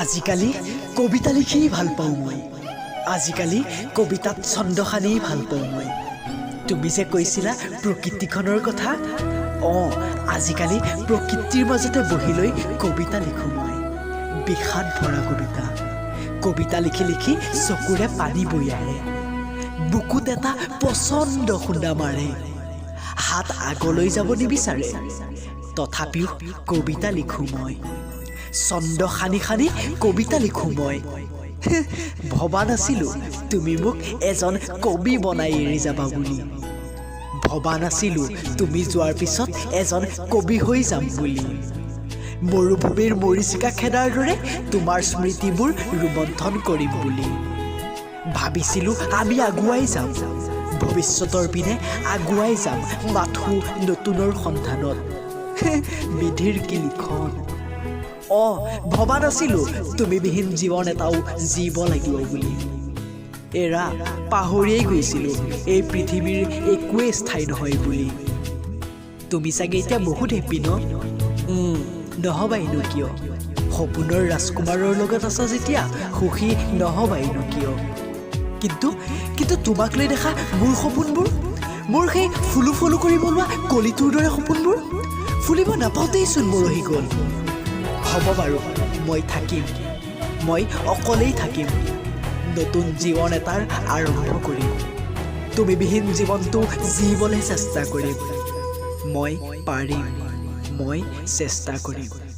আজিকালি কবিতা লিখি ভাল পাওঁ মই আজিকালি কবিতাত ছন্দ খানি ভাল পাওঁ মই তুমি যে কৈছিলা প্ৰকৃতিখনৰ কথা আজিকালি প্ৰকৃতিৰ মাজতে বহি লৈ কবিতা লিখোঁ মই বিষাদ ভৰা কবিতা লিখি লিখি চকুৰে পানী বৈ আহে বুকুত এটা পচন্দ খুন্দা মাৰে হাত আগলৈ যাব নিবিচাৰে তথাপিও কবিতা লিখোঁ মই ছন্দ খানি খানি কবিতা লিখোঁ মই ভবা নাছিলোঁ তুমি মোক এজন কবি বনাই এৰি যাবা বুলি ভবা নাছিলোঁ তুমি যোৱাৰ পিছত এজন কবি হৈ যাম বুলি মৰুভূমিৰ মৰিচিকা খেদাৰ দৰে তোমাৰ স্মৃতিবোৰ ৰোমন্থন কৰিম বুলি ভাবিছিলোঁ আমি আগুৱাই যাম ভৱিষ্যতৰ পিনে আগুৱাই যাম মাথো নতুনৰ সন্ধানত বিধিৰ কি লিখন ভবা নাছিলোঁ তুমি বিহীন জীৱন এটাও জীৱ লাগিব বুলি এৰা পাহৰিয়েই গৈছিলোঁ এই পৃথিৱীৰ একোৱেই স্থায়ী নহয় বুলি তুমি চাগে এতিয়া বহুত হেপী ন নহবাইনো কিয় সপোনৰ ৰাজকুমাৰৰ লগত আছা যেতিয়া সুখী নহবাইনো কিয় কিন্তু তোমাক লৈ দেখা মোৰ সপোনবোৰ মোৰ সেই ফুলু ফুলু কৰিব লোৱা কলিটোৰ দৰে সপোনবোৰ ফুলিব নাপাওঁতেইচোন মৰহি গ'ল হ'ব বাৰু মই থাকিম মই অকলেই থাকিম নতুন জীৱন এটাৰ আৰম্ভ কৰিম তুমি বিহীন জীৱনটো জীবলৈ চেষ্টা কৰিম মই পাৰিম মই চেষ্টা কৰিম